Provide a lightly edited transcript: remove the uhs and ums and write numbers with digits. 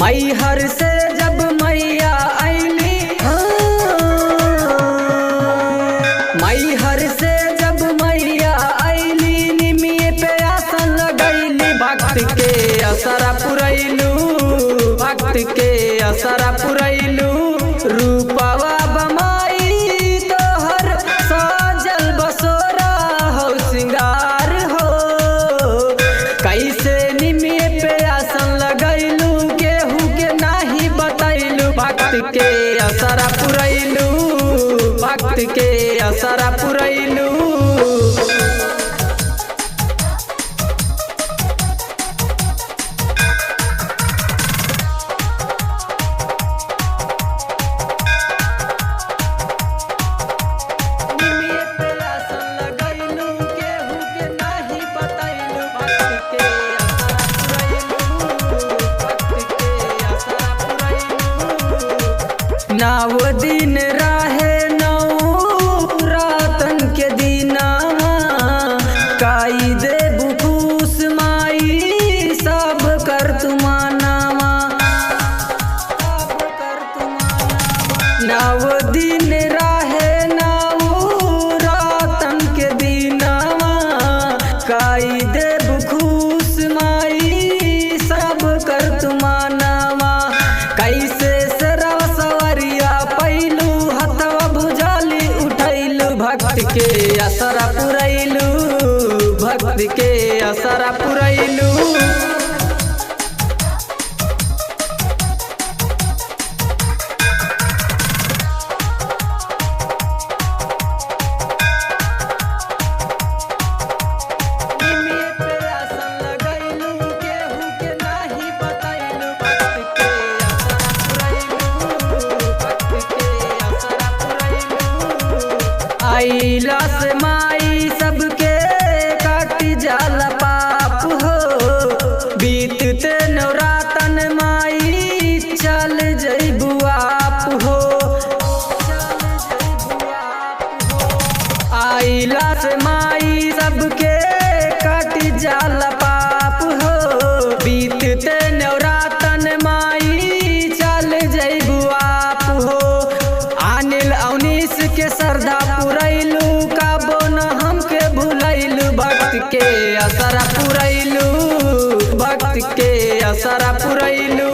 मैहर से जब मैया आईली, मैहर से जब मैया आईली, निमिये पे आसन लगैली, भक्त के असरा पुरैलू, भक्त के असरा पुरैलू। रूपवा बमाई तोहर साजल बसोरा हो सिंगार हो, कैसे निमिये पे आसन लगैलू, केहू के नाही बतैलू, भक्त के असरा पुरैलू, भक्त के असरा पुरैलू। नव दिन रहे नौ रातन के दीनावा, काई दे बुखूस माई सब कर तुमानावा, सब कर तुमानावा। नव दिन रहे नौ रातन के दीनावा, काई दे बुखूस माई सब कर तुमानावा। कैसे भक्त के असरा पुरैलू, भक्त के असरा पुरैलू। आइला से माई सबके काट जाला पाप हो, बीतते नवरातन माई चल जइबू आप हो, आइला से माई सबके काट जाला पाप हो, बीतते नवरातन माई चल जइबू आप हो। अनिल अवनीश के श्रद्धा पुरैलू, काबो न हमके भुलैलू, भक्त के असरा पुरैलू, भक्त के असरा पुरैलू।